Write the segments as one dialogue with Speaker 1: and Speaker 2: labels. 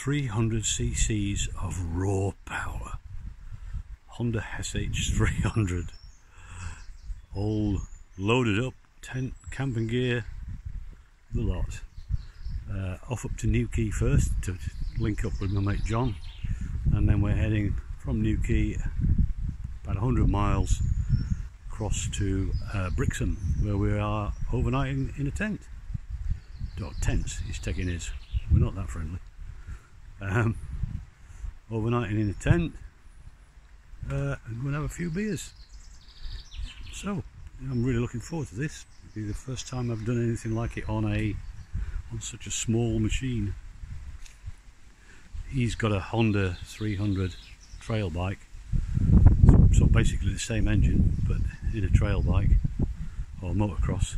Speaker 1: 300 cc's of raw power. Honda sh300. All loaded up, tent, camping gear, the lot. Off up to Newquay first to link up with my mate John, and then we're heading from Newquay about 100 miles across to Brixham, where we are overnighting in a tent. Or tents, he's taking his. We're not that friendly. Overnighting in a tent, and we're going to have a few beers. So I'm really looking forward to this. It'll be the first time I've done anything like it on such a small machine. He's got a Honda 300 trail bike, so basically the same engine but in a trail bike or motocross.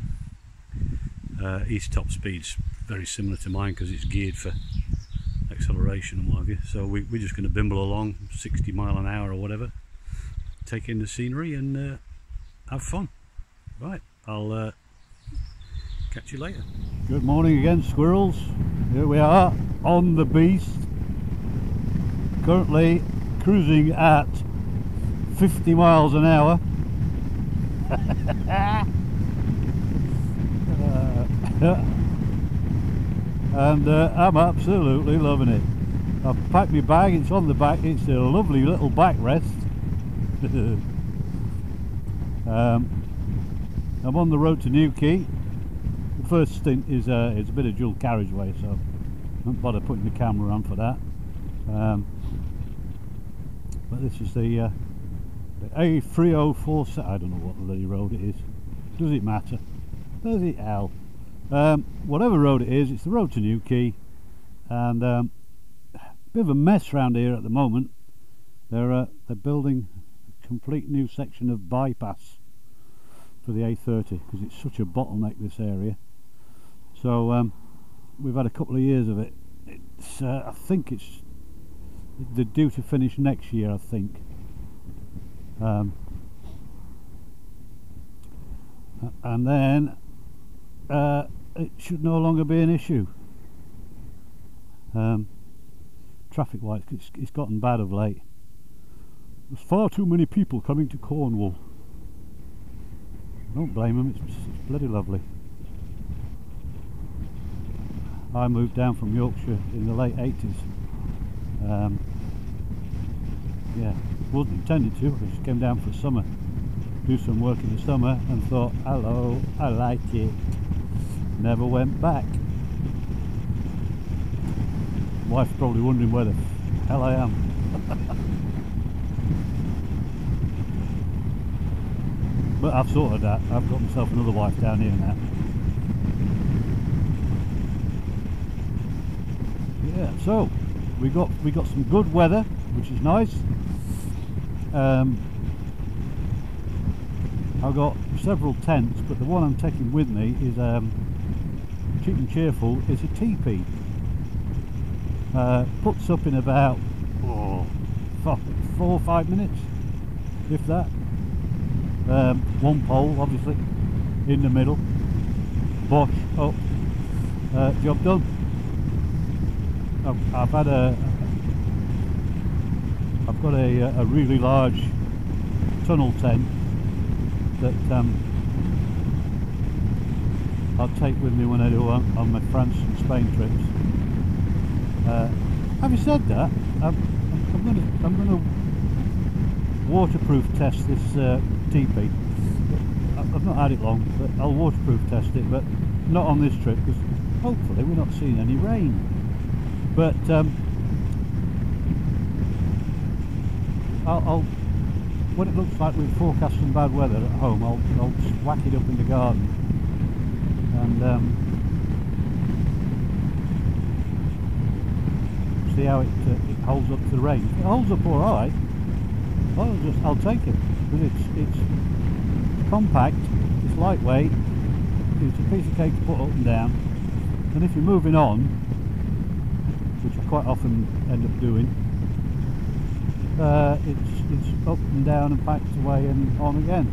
Speaker 1: His top speed's very similar to mine because it's geared for acceleration and what have you. So we're just going to bimble along 60 mile an hour or whatever, take in the scenery and have fun. Right, I'll catch you later. Good morning again, squirrels. Here we are on the beast, currently cruising at 50 miles an hour. And I'm absolutely loving it. I've packed my bag, it's on the back, it's a lovely little backrest. I'm on the road to Newquay. The first stint is a bit of dual carriageway, so I don't bother putting the camera on for that. But this is the A304, I don't know what bloody road it is. Does it matter? Does it, Al? Whatever road it is, it's the road to Newquay, and a bit of a mess around here at the moment. They're building a complete new section of bypass for the A30 because it's such a bottleneck, this area. So we've had a couple of years of it. It's I think they're due to finish next year, I think. And then it should no longer be an issue. Traffic wise, it's gotten bad of late. There's far too many people coming to Cornwall. I don't blame them, it's bloody lovely. I moved down from Yorkshire in the late 80s. Yeah, wasn't intended to, I just came down for summer, do some work in the summer and thought, hello, I like it. Never went back. Wife's probably wondering where the hell I am. But I've sorted that. I've got myself another wife down here now. Yeah, so we got some good weather, which is nice. I've got several tents, but the one I'm taking with me is cheap and cheerful. It's a teepee. Puts up in about 4 or 5 minutes, if that. One pole, obviously, in the middle. Bosh up. Job done. I've got a really large tunnel tent that I'll take with me when I do on my France and Spain trips. Having said that, I'm going to waterproof test this teepee. I've not had it long, but I'll waterproof test it, but not on this trip because hopefully we're not seeing any rain. But I'll when it looks like we're forecasting bad weather at home, I'll just whack it up in the garden and see how it holds up to the rain. If it holds up all right, I'll take it because it's compact, it's lightweight, it's a piece of cake to put up and down, and if you're moving on, which I quite often end up doing, it's up and down and back away and on again.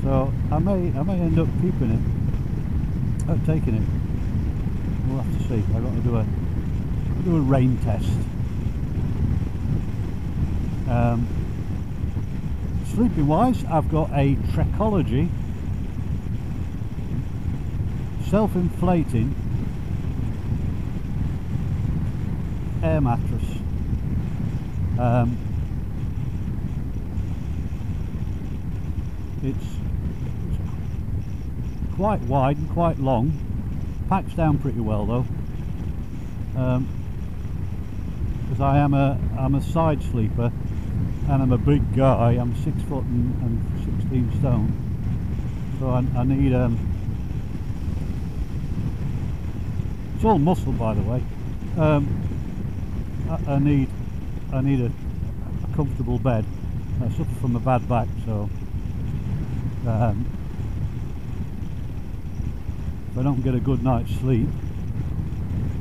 Speaker 1: So I may end up keeping it, taking it. We'll have to see. I've got to do do a rain test. Sleeping wise, I've got a Trekology self-inflating air mattress. It's quite wide and quite long, packs down pretty well though, because I'm a side sleeper and I'm a big guy. I'm 6 foot and 16 stone, so I need it's all muscle, by the way. I need a comfortable bed. I suffer from a bad back, so if I don't get a good night's sleep,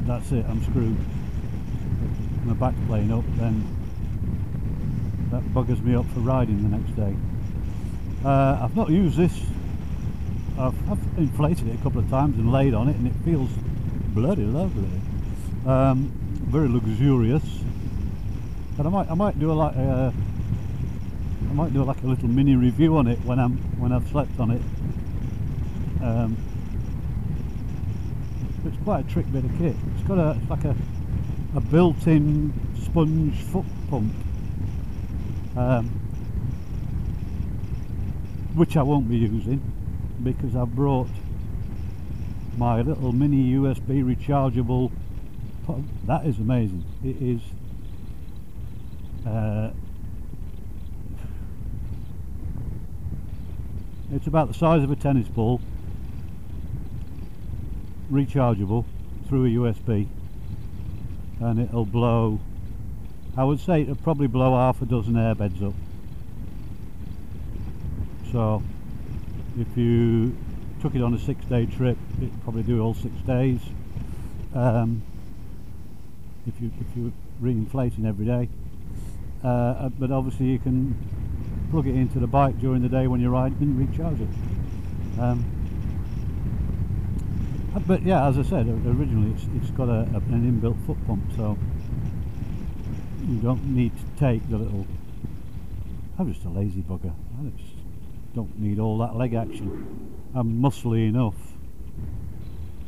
Speaker 1: that's it, I'm screwed. If my back's playing up, then that buggers me up for riding the next day. I've not used this. I've inflated it a couple of times and laid on it, and it feels bloody lovely. Very luxurious. But I might do like a little mini review on it when I've slept on it. It's quite a trick bit of kit. It's like a built-in sponge foot pump, which I won't be using because I've brought my little mini USB rechargeable pump. That is amazing. It is it's about the size of a tennis ball, rechargeable through a USB, and it'll blow, I would say it'll probably blow half a dozen airbeds up. So if you took it on a 6-day trip, it'd probably do all 6 days. If you're re-inflating every day, but obviously you can plug it into the bike during the day when you're riding and recharge it. But yeah, as I said, originally it's got an inbuilt foot pump, so you don't need to take the little. I'm just a lazy bugger. I just don't need all that leg action. I'm muscly enough.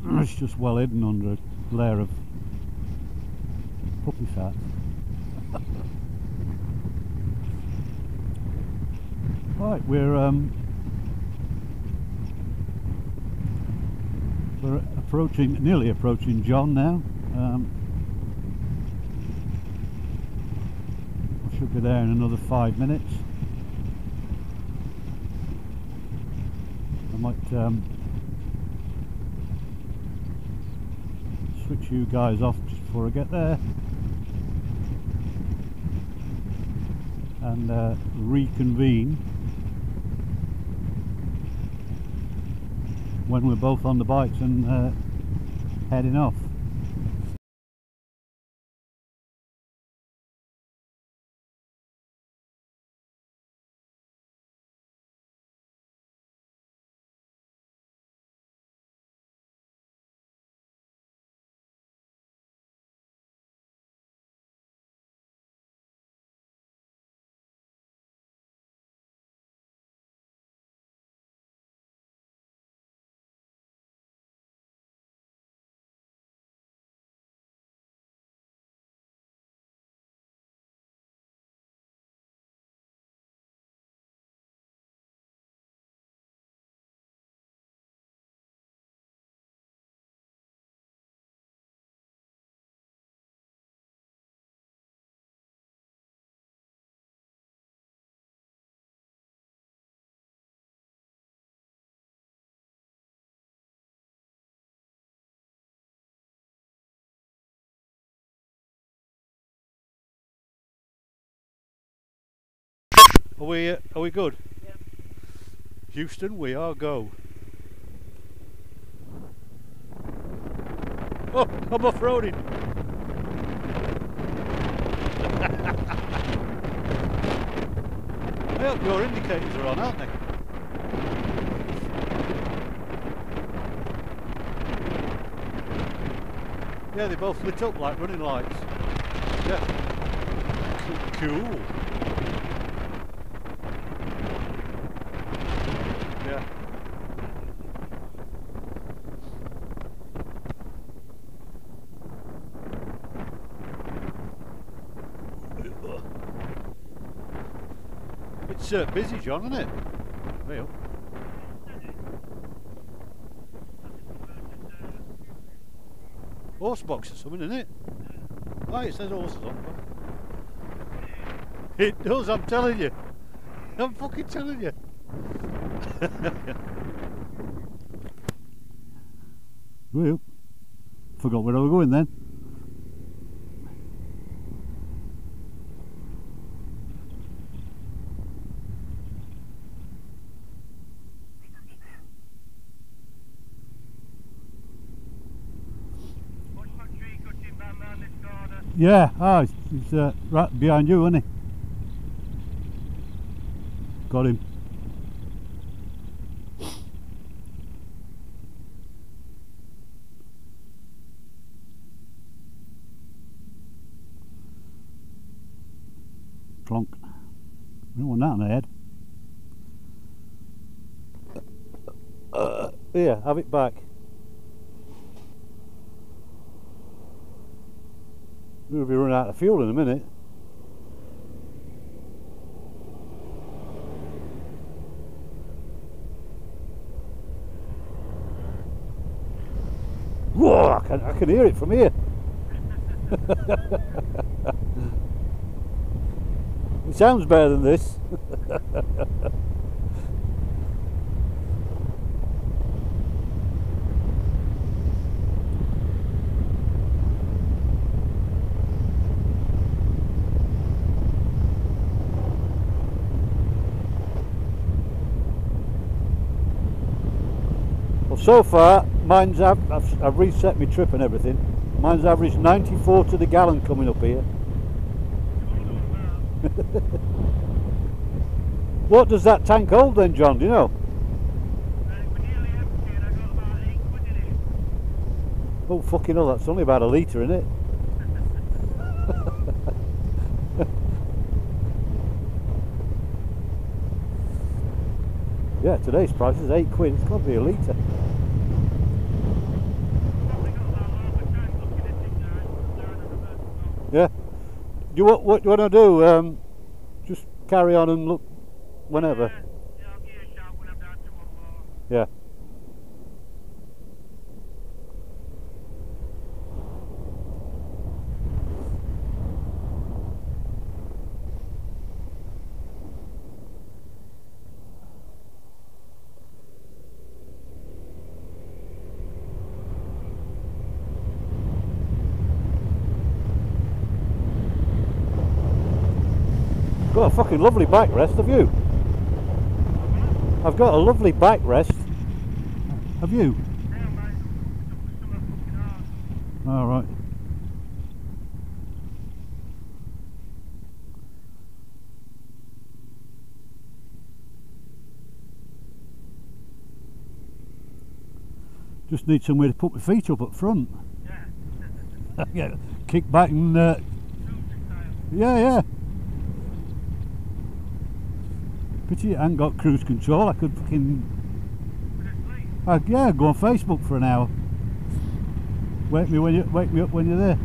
Speaker 1: It's just well hidden under a layer of puppy fat. Right, we're nearly approaching John now. I should be there in another 5 minutes. I might switch you guys off just before I get there and reconvene when we're both on the bikes and heading off. Are we good? Yep. Houston, we are go. Oh, I'm off-roading. I hope your indicators are on, aren't they? Yeah, they both lit up like running lights. Yeah. Cool. Yeah. It's busy, John, isn't it? Well. Horse box or something, isn't it? Oh, it says horses on it. It does, I'm telling you. I'm fucking telling you. Well, forgot where I was going then. Yeah, he's right behind you, isn't he? Got him. Clonk. We don't want that on the head. Here, have it back. We'll be running out of fuel in a minute. Whoa, I can hear it from here. It sounds better than this. So far, mine's I've reset my trip and everything. Mine's averaged 94 to the gallon coming up here. What does that tank hold then, John? Do you know? Oh fucking hell, that's only about a litre in it. Yeah, today's price is £8. It's got to be a litre. Yeah. What do you want to do? Just carry on and look whenever.
Speaker 2: Yeah, I'll give you a shout when I'm down to one more.
Speaker 1: Yeah. Got a fucking lovely backrest, have you? I've got a lovely backrest. Have you?
Speaker 2: Yeah, mate. Some fucking hard.
Speaker 1: All right. Just need somewhere to put my feet up front.
Speaker 2: Yeah.
Speaker 1: Yeah, kick back and yeah. Pity I ain't got cruise control. I could fucking yeah, go on Facebook for an hour. Wake me up when you're there.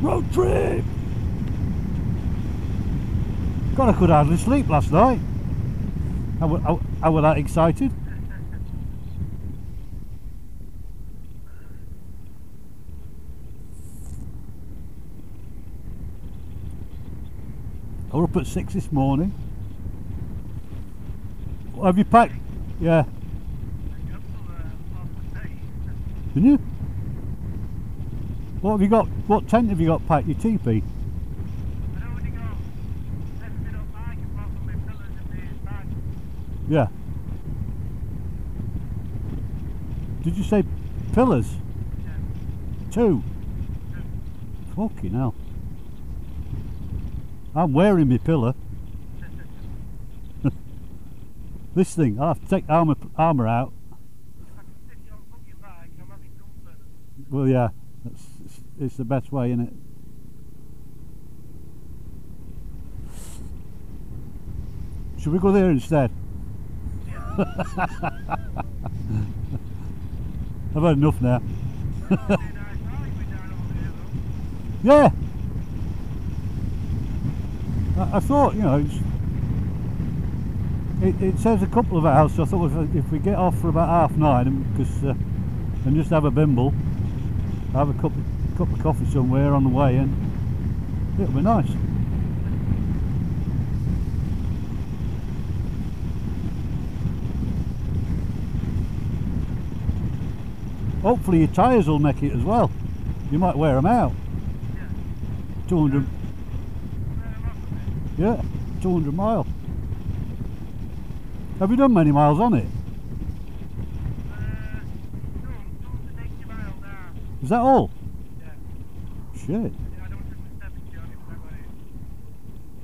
Speaker 1: Road trip! God, I could hardly sleep last night. I was that excited. I was up at 6 this morning. What have you packed? Yeah. Didn't you? What have you got? What tent have you got packed? Your teepee?
Speaker 2: I'd already got everything up bike apart from my pillars and the bag.
Speaker 1: Yeah. Did you say pillars?
Speaker 2: Yeah.
Speaker 1: 2? Fucking hell. I'm wearing my pillar. This thing, I'll have to take armour out.
Speaker 2: I can sit you on fucking bike, I'm having comfort.
Speaker 1: Well, yeah, it's the best way, isn't it? Should we go there instead?
Speaker 2: Yeah.
Speaker 1: I've had enough now.
Speaker 2: Nice alley way down over here though.
Speaker 1: Yeah. I thought, you know, it says a couple of hours, so I thought if we get off for about 9:30 and just have a bimble, have a cup of coffee somewhere on the way in, it'll be nice. Hopefully your tyres will make it as well. You might wear them out.
Speaker 2: Yeah.
Speaker 1: 200. Yeah, 200 mile. Have you done many miles on it?
Speaker 2: 280 miles now.
Speaker 1: Is that all?
Speaker 2: Yeah.
Speaker 1: Shit.
Speaker 2: Yeah, I don't think we're 70 on it, but that way.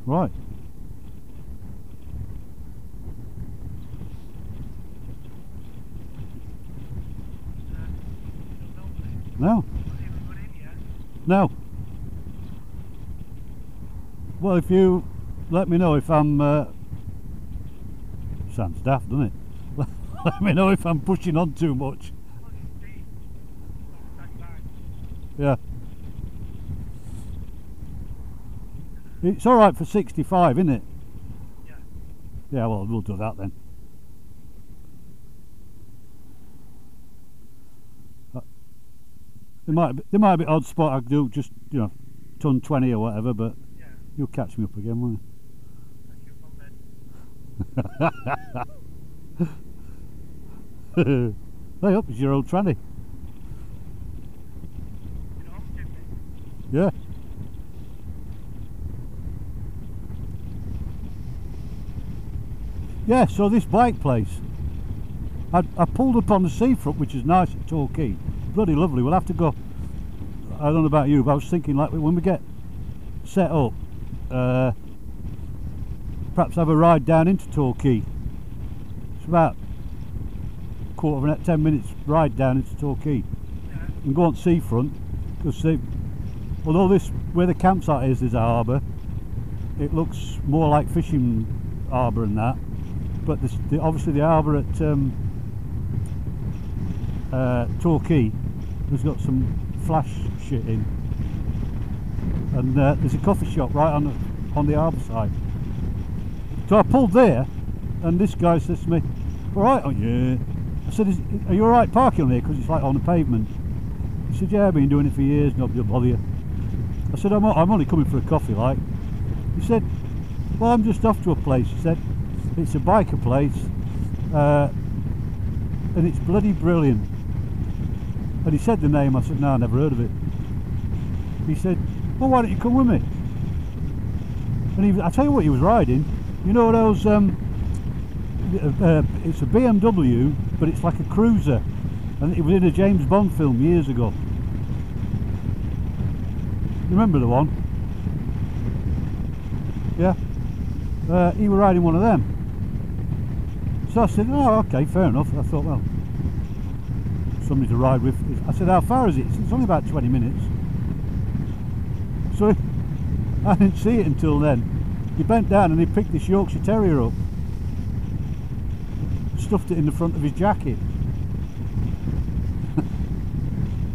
Speaker 1: Right. No. No. Well, if you let me know if I'm sounds daft, doesn't it? Let me know if I'm pushing on too much. Yeah. It's alright for 65, isn't it?
Speaker 2: Yeah.
Speaker 1: Yeah, well, we'll do that then. There might be odd spot I could do just, you know, ton 20 or whatever, but
Speaker 2: Yeah.
Speaker 1: you'll catch me up again, won't you? Hey up, it's your old tranny. Yeah. Yeah, so this bike place, I pulled up on the seafront, which is nice at Torquay. Bloody lovely. We'll have to go. I don't know about you, but I was thinking, like, when we get set up, perhaps have a ride down into Torquay. It's about 10 minutes ride down into Torquay, and go on seafront, because although where the campsite is, there's a harbour. It looks more like fishing harbour and that, but obviously the harbour at Torquay has got some flash shit in, and there's a coffee shop right on the harbour side. So I pulled there, and this guy says to me, "All right, oh yeah." I said, "Are you all right parking on here? Because it's like on the pavement." He said, "Yeah, I've been doing it for years, nobody will bother you." I said, I'm only coming for a coffee, like." He said, "Well, I'm just off to a place." He said, "It's a biker place, and it's bloody brilliant." And he said the name. I said, "No, I never heard of it." He said, "Well, why don't you come with me?" And I tell you what he was riding. You know those, it's a BMW, but it's like a cruiser. And it was in a James Bond film years ago. You remember the one? Yeah? He was riding one of them. So I said, "Oh, okay, fair enough." I thought, well, somebody to ride with. I said, "How far is it?" It's only about 20 minutes. So I didn't see it until then. He bent down and he picked this Yorkshire Terrier up, stuffed it in the front of his jacket.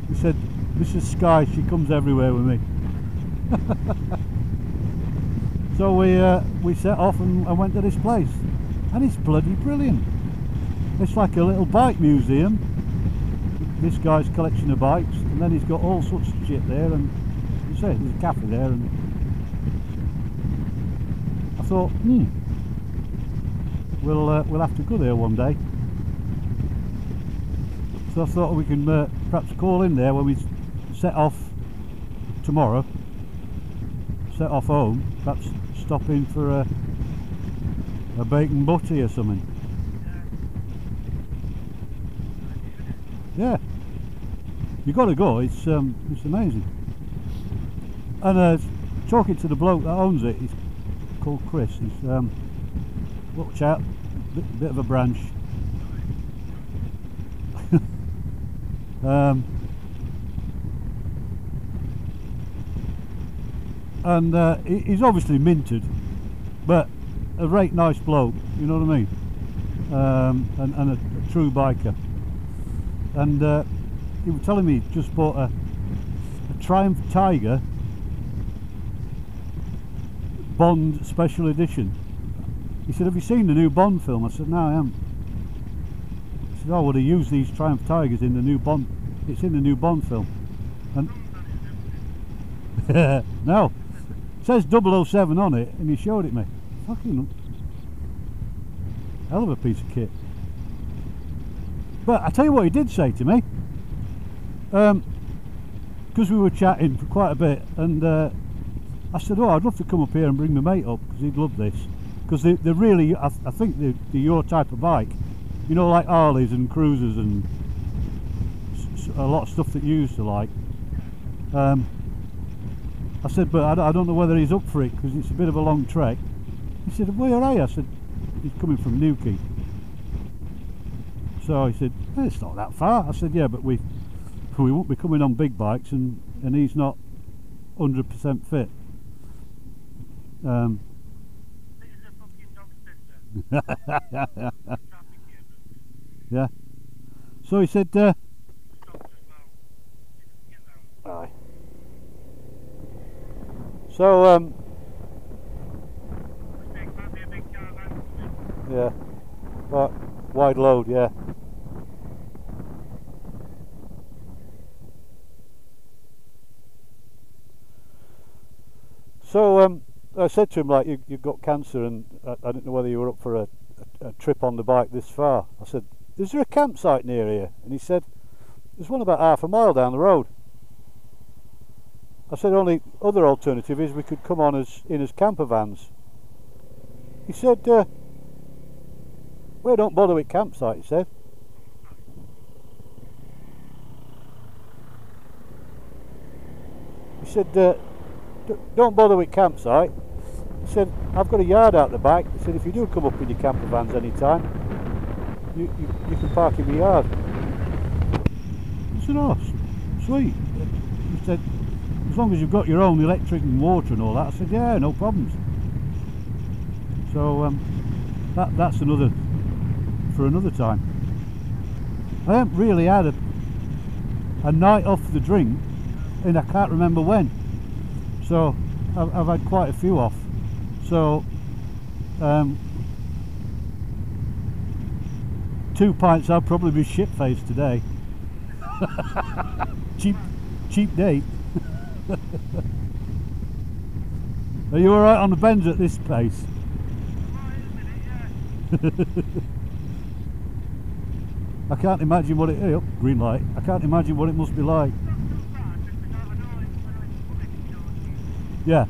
Speaker 1: He said, "This is Sky, she comes everywhere with me." So we set off and went to this place, and it's bloody brilliant. It's like a little bike museum. This guy's collection of bikes, and then he's got all sorts of shit there, and you say there's a cafe there, and I thought, we'll have to go there one day. So I thought we can perhaps call in there when we set off tomorrow, set off home, perhaps stop in for a bacon butty or something. Yeah, you got to go. It's amazing. And talking to the bloke that owns it. He's called Chris. He's little chap, bit of a branch. And he's obviously minted, but a right nice bloke, you know what I mean, and a true biker. And he was telling me he just bought a Triumph Tiger Bond special edition. He said, have you seen the new Bond film? I said, no, I haven't. He said, oh, well, they use these Triumph Tigers in the new Bond, it's in the new Bond film. And no, it says 007 on it, and he showed it me. Fucking hell of a piece of kit. But I tell you what he did say to me, because we were chatting for quite a bit, and I said, oh, I'd love to come up here and bring my mate up, because he'd love this. Because they're really, I think they're your type of bike, you know, like Harleys and Cruisers and a lot of stuff that you used to like. I said, but I don't know whether he's up for it, because it's a bit of a long trek. He said, where are you? I said, he's coming from Newquay. So he said, it's not that far. I said, yeah, but we won't be coming on big bikes, and he's not 100% fit. Yeah. So he said, aye. So yeah, but wide load, yeah. So I said to him, like, you've got cancer, and I didn't know whether you were up for a trip on the bike this far. I said, is there a campsite near here? And he said, there's one about half a mile down the road. I said, only other alternative is we could come on in as camper vans. He said, we don't bother with campsite, he said. He said, don't bother with campsite. He said, I've got a yard out the back. He said, if you do come up in your camper vans any time, you can park in the yard. I said, oh, sweet. He said, as long as you've got your own electric and water and all that. I said, yeah, no problems. So that's another for another time. I haven't really had a night off the drink, and I can't remember when. So I've had quite a few off. So 2 pints, I'll probably be shit-faced today. cheap date. Are you alright on the bends at this pace? I can't imagine what it is. Oh, green light. I can't imagine what it must be like. Yeah.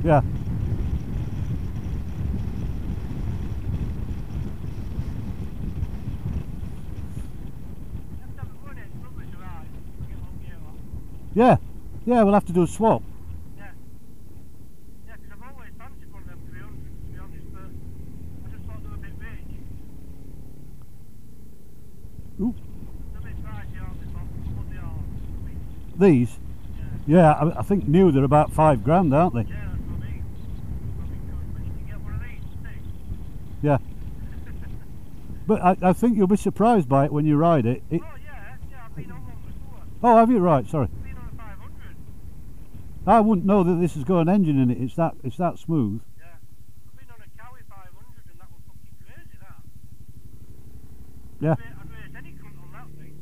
Speaker 1: Yeah. Yeah. Yeah, we'll have to do a swap.
Speaker 2: Yeah. Yeah, because I've always fancied one of them 300, to be honest, but I just thought they were a bit big.
Speaker 1: Ooh.
Speaker 2: They're a bit pricey, aren't they, for what they are?
Speaker 1: These? Yeah, I think new they're about £5 aren't they?
Speaker 2: Yeah, that's what I mean. But you can get one of these, too.
Speaker 1: Yeah. But I think you'll be surprised by it when you ride it.
Speaker 2: Oh, yeah, I've been on one before.
Speaker 1: Oh, have you? Right, sorry.
Speaker 2: I've been on a 500.
Speaker 1: I wouldn't know that this has got an engine in it. It's that smooth.
Speaker 2: Yeah. I've been on a Cowie 500 and that was fucking crazy, that.
Speaker 1: Yeah.
Speaker 2: I'd race any cunt on that thing.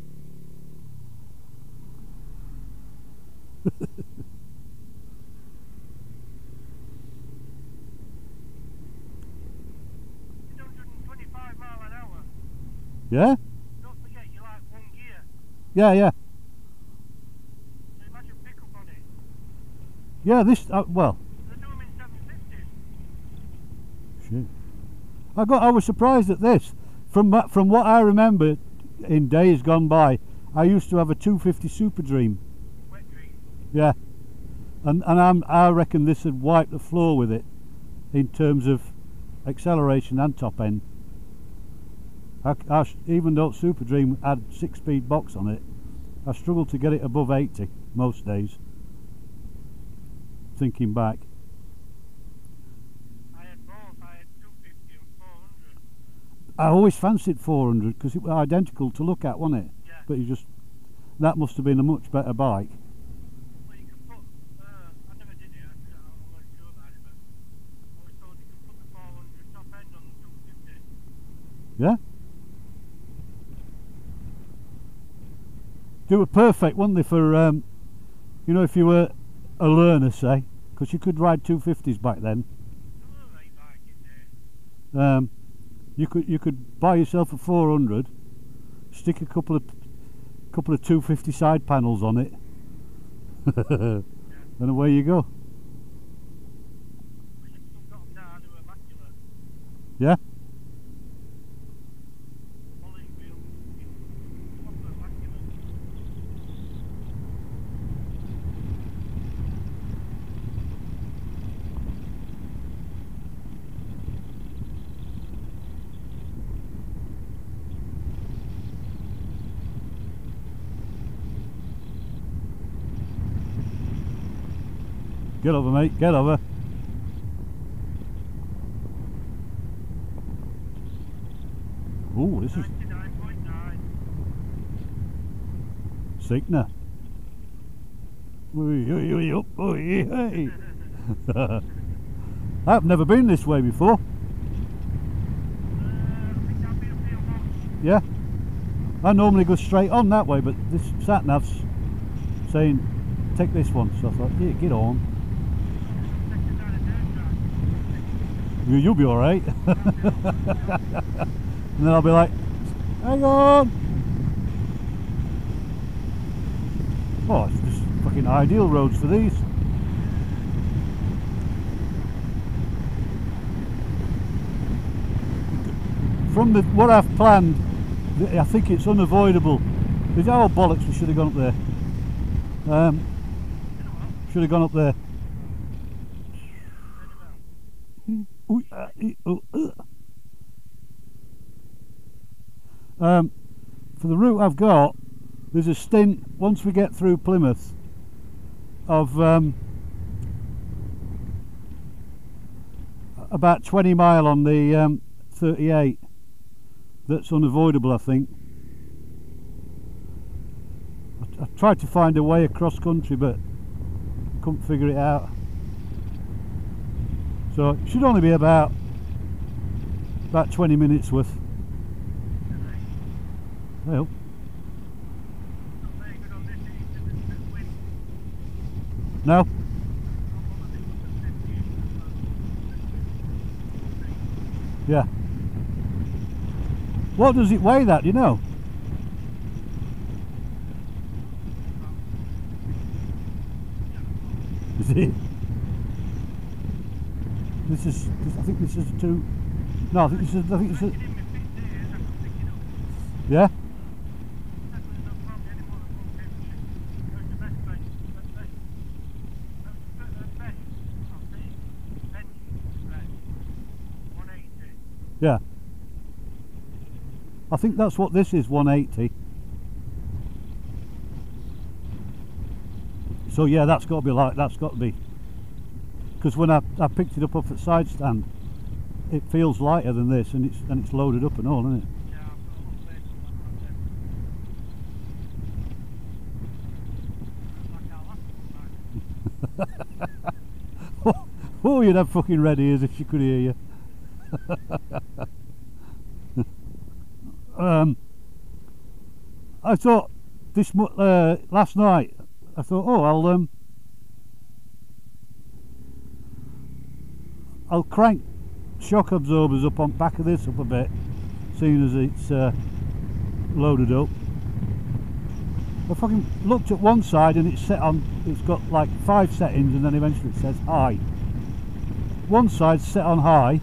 Speaker 2: It's 125 mile an hour.
Speaker 1: Yeah?
Speaker 2: Don't forget, you like one gear.
Speaker 1: Yeah, yeah.
Speaker 2: So imagine pickup on it.
Speaker 1: Yeah, this, well.
Speaker 2: They do them in 750s.
Speaker 1: Shit. I was surprised at this. From what I remember, in days gone by, I used to have a 250 Super Dream.
Speaker 2: Wet dream.
Speaker 1: Yeah, and I reckon this would wipe the floor with it in terms of acceleration and top end. Even though Super Dream had 6-speed box on it, I struggled to get it above 80 most days. Thinking back,
Speaker 2: I had both. I had 250 and 400.
Speaker 1: I always fancied 400 because it was identical to look at, wasn't it?
Speaker 2: Yeah.
Speaker 1: But that must have been a much better bike.
Speaker 2: Well, you can put. I never did it. I'm not sure about it, but I was told you can put the 400 top end on the 250.
Speaker 1: Yeah. They were perfect, weren't they, for you know, if you were a learner, say, because you could ride 250s back then.
Speaker 2: Right bike in there.
Speaker 1: You could buy yourself a 400, stick a couple of 250 side panels on it,
Speaker 2: Yeah.
Speaker 1: and away you go.
Speaker 2: But you've still got them now. They were immaculate.
Speaker 1: Yeah.
Speaker 2: Polling wheels. Proper immaculate.
Speaker 1: Get over, mate. Get over. Oh, this is
Speaker 2: 99.9.
Speaker 1: Signa. Hey. I've never been this way before.
Speaker 2: I think that'll be a field box.
Speaker 1: Yeah. I normally go straight on that way, but this sat nav's saying take this one, so I thought, yeah, get on.
Speaker 2: Second down a dirt track.
Speaker 1: You'll be alright. And then I'll be like, hang on. Oh, it's just fucking ideal roads for these. From what I've planned, I think it's unavoidable. Oh bollocks, we should have gone up there. Should have gone up there. For the route I've got, there's a stint once we get through Plymouth of about 20 mile on the 38 that's unavoidable, I think. I tried to find a way across country but couldn't figure it out, so it should only be about 20 minutes worth. Well,
Speaker 2: Not very good on this east, and there's a bit of wind.
Speaker 1: no. Yeah. What does it weigh, that, do you know? Is it? I think this is a 2. No, I think this is a, yeah? Yeah. I think that's what this is, 180. So yeah, that's got to be like, that's got to be. Because when I picked it up off the side stand, it feels lighter than this, and it's loaded up and all, isn't it? Oh, you'd have fucking red ears if she could hear you. I thought this last night. I thought, oh, I'll crank shock absorbers up on back of this up a bit, seeing as it's loaded up. I fucking looked at one side and it's set on. It's got like 5 settings, and then eventually it says high. One side's set on high,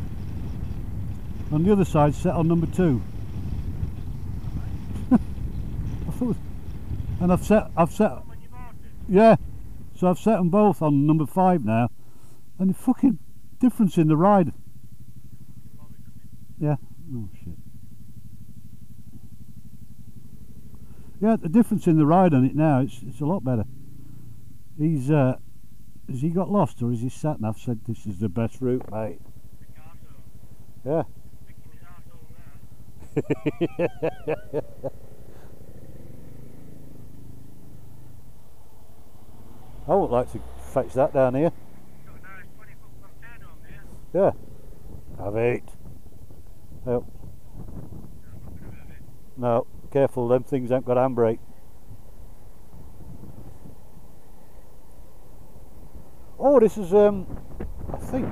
Speaker 1: and the other side's set on number 2. And I've set,
Speaker 2: When you bought it?
Speaker 1: yeah. So I've set them both on number 5 now, and the fucking difference in the ride. Yeah. Oh shit. Yeah, the difference in the ride on it now, it's a lot better. He's has he got lost, or is he sat nav said this is the best route, mate? Yeah. I would like to fetch that down here. Yeah. Have it. Yep. No, careful, them things ain't got handbrake. Oh, this is I think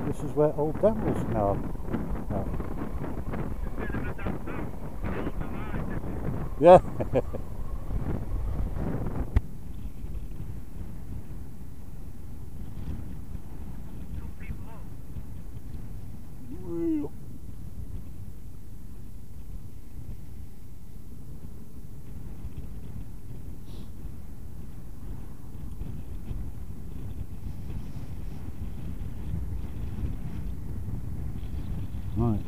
Speaker 1: this is where old Dan was now. No. Yeah. Right.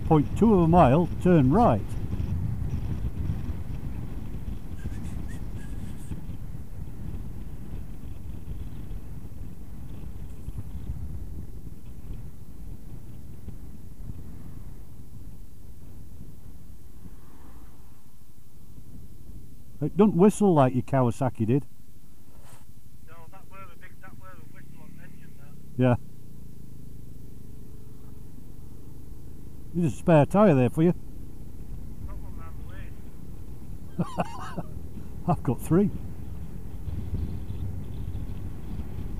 Speaker 1: .2 of a mile, turn right. It don't whistle like your Kawasaki did.
Speaker 2: No, that were a whistle on the engine there.
Speaker 1: Yeah. There's a spare tyre there for you.
Speaker 2: Got one round the way.
Speaker 1: I've got 3.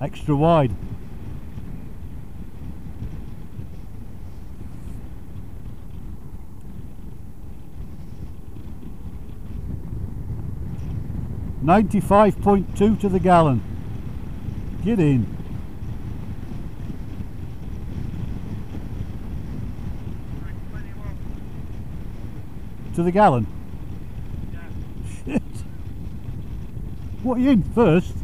Speaker 1: Extra wide. .95 to the gallon. Get in. To the gallon?
Speaker 2: Yeah.
Speaker 1: Shit. What are you in first?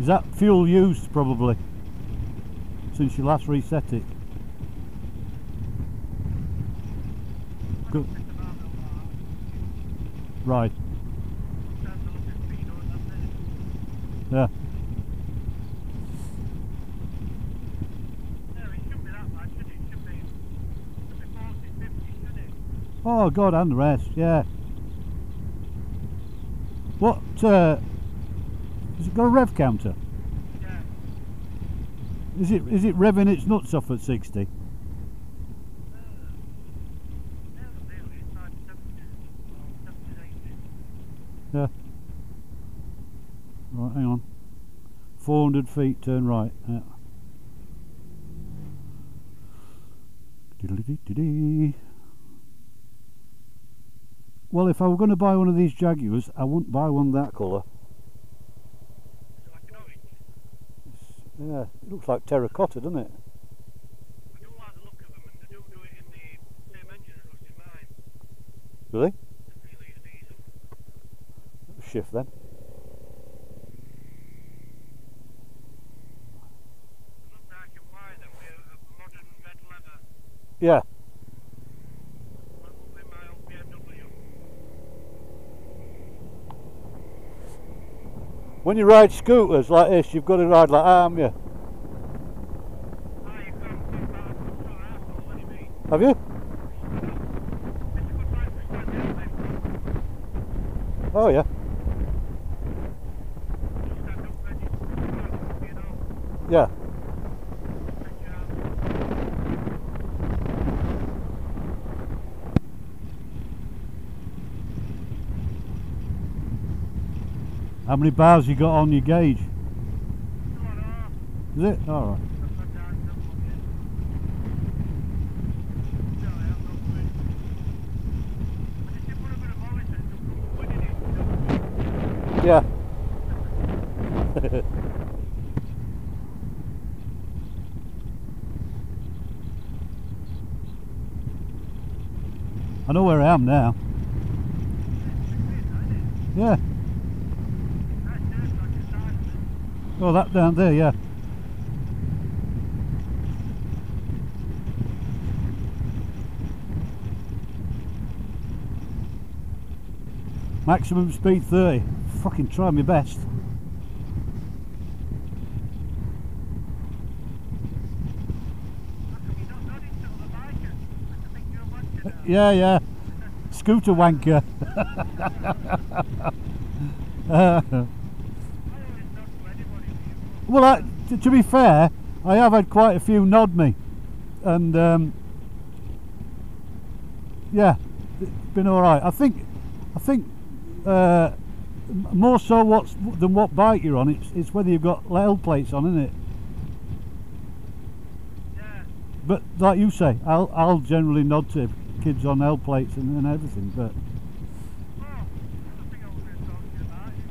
Speaker 1: Is that fuel used probably? Since you last reset it? Good. Right. Yeah. Oh God, and the rest, yeah. What, has it got a rev counter?
Speaker 2: Yeah.
Speaker 1: Is it revving its nuts off at 60? Yeah. Right, hang on. 400 feet, turn right. Yeah. Diddly-dee-dee-dee. Well, if I were going to buy one of these Jaguars, I wouldn't buy one that colour. Yeah, it looks like terracotta, doesn't it?
Speaker 2: I do like the look of them, and they do it in the same engine as was in mine.
Speaker 1: Really?
Speaker 2: It's really a diesel.
Speaker 1: Shift then.
Speaker 2: Look like and white then with a modern red leather.
Speaker 1: Yeah.
Speaker 2: With my old BMW.
Speaker 1: When you ride scooters like this, you've got to ride like that, haven't you?
Speaker 2: Ah, you can't keep that asshole, what do you mean?
Speaker 1: Have you?
Speaker 2: It's a good bike for standing out there.
Speaker 1: Oh yeah.
Speaker 2: Just stand up ready to go, you know.
Speaker 1: Yeah.
Speaker 2: Check it out.
Speaker 1: How many bars you got on your gauge?
Speaker 2: Come on,
Speaker 1: Is it? Alright.
Speaker 2: that's what I
Speaker 1: I know where I am now. Yeah. Oh, that down there, yeah. Maximum speed 30. Fucking try my best. Yeah, yeah. Scooter wanker. Well, to be fair, I have had quite a few nod me, and yeah, it's been all right. I think more so than what bike you're on. It's whether you've got L plates on, isn't it?
Speaker 2: Yeah.
Speaker 1: But like you say, I'll generally nod to kids on L plates and everything. But
Speaker 2: Oh, another thing I was going to talk to you about is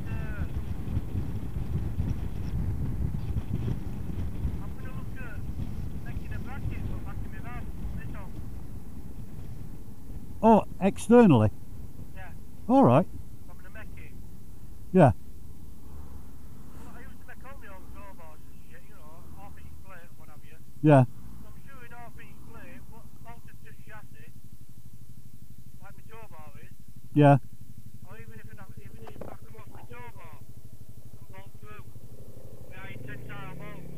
Speaker 2: I'm going to look at making a bracket for back in my van. This one.
Speaker 1: oh, externally,
Speaker 2: Yeah.
Speaker 1: all right,
Speaker 2: I'm going to make it.
Speaker 1: yeah,
Speaker 2: Well, I used to make all my own toolbars and shit, you know, half-inch plate and what have you.
Speaker 1: yeah,
Speaker 2: So I'm doing half-inch plate, but bolted to chassis, like my toolbar is,
Speaker 1: yeah,
Speaker 2: or even if I come off my toolbar and bolt through, with 10-tile bolts.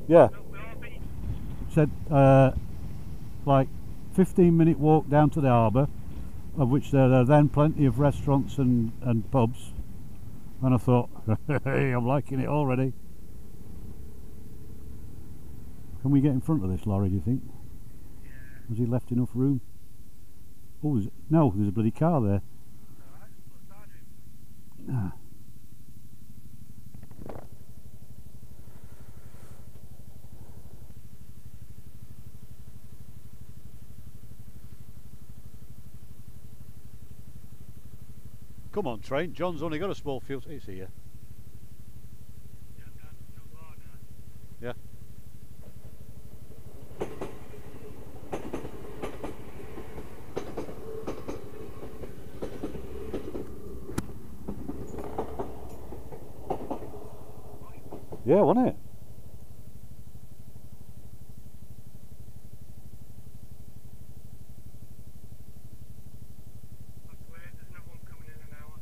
Speaker 1: yeah.
Speaker 2: But with half-inch,
Speaker 1: Said like 15-minute walk down to the harbour, of which there are then plenty of restaurants and pubs, and I thought, hey, I'm liking it already. Can we get in front of this lorry, do you think?
Speaker 2: yeah,
Speaker 1: Has he left enough room? Oh, no, there's a bloody car there.
Speaker 2: alright, put that in.
Speaker 1: Ah. Come on, train. John's only got a small fuel. It's here.
Speaker 2: Yeah, I'm down to 2 bar now.
Speaker 1: Yeah. Yeah, wasn't it?
Speaker 2: That's weird, there's no one coming in an hour.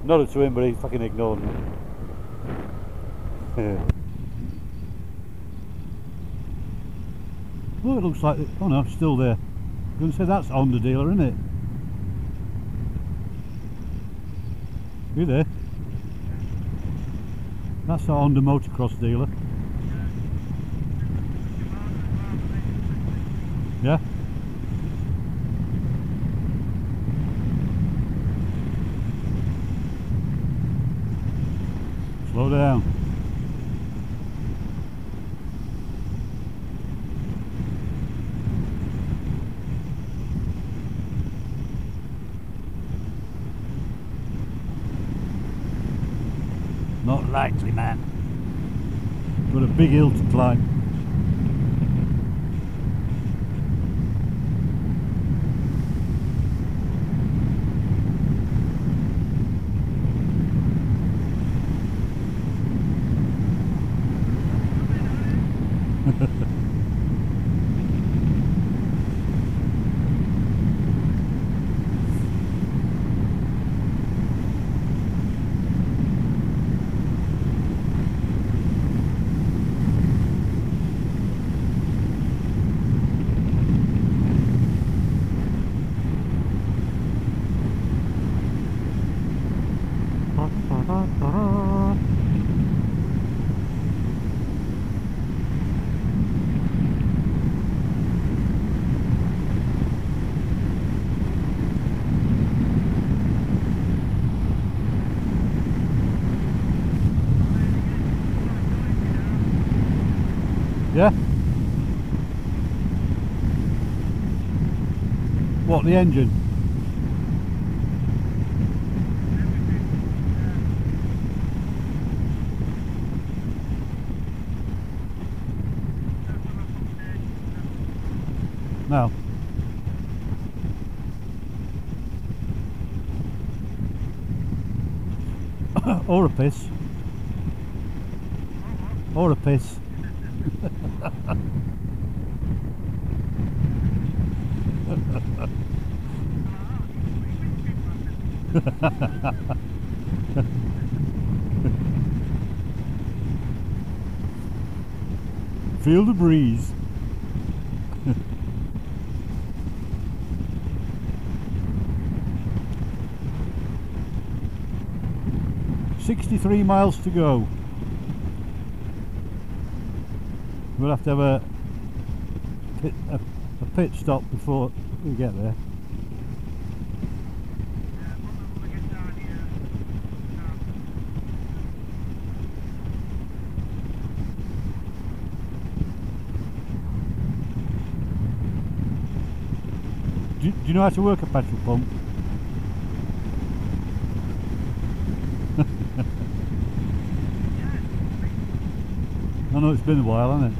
Speaker 1: Nodded to him, but he fucking ignored me. Well, it looks like it. Oh no, it's still there. I'm going to say that's Honda dealer, isn't it? You there? That's a Honda motocross dealer. Yeah. Slow down. Not likely, man. Got a big hill to climb. Yeah. What, the engine? No. Or a piss. Or a piss. Feel the breeze. 63 miles to go. We'll have to have a pit stop before we get there. Do you know how to work a petrol pump? I know it's been a while, hasn't it?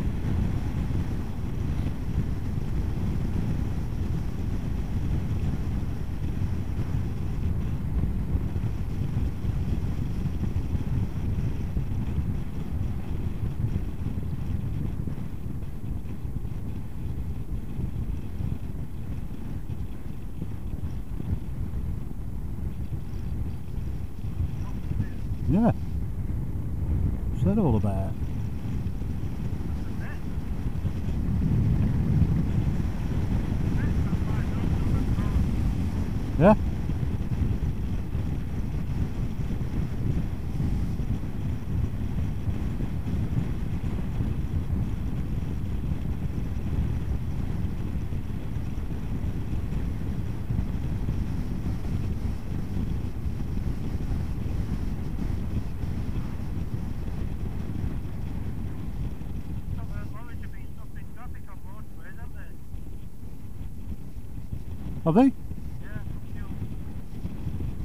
Speaker 1: Yeah. What's that all about? Yeah? Are they?
Speaker 2: Yeah, fuel.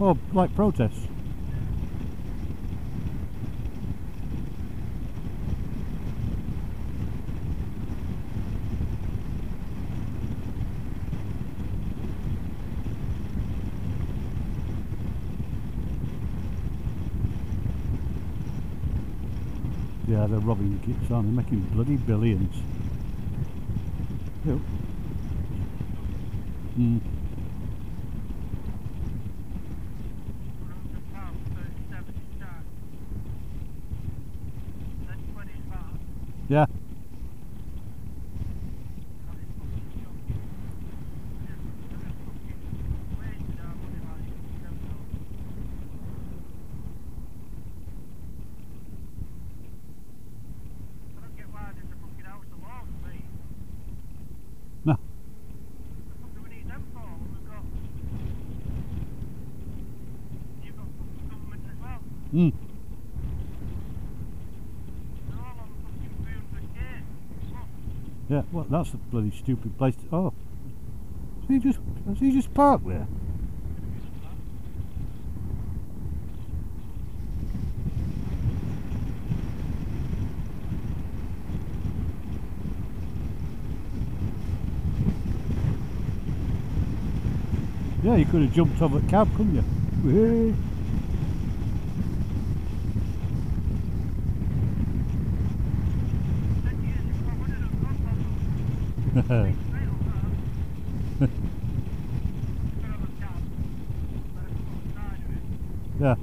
Speaker 1: Oh, like protests? Yeah, they're robbing kits, aren't they? Making bloody billions. Yep. Mm. Yeah. No. Mm. Yeah, well, that's a bloody stupid place to... Oh. Has he just parked there? Yeah, you could have jumped over the cab, couldn't you? Hey. Yeah.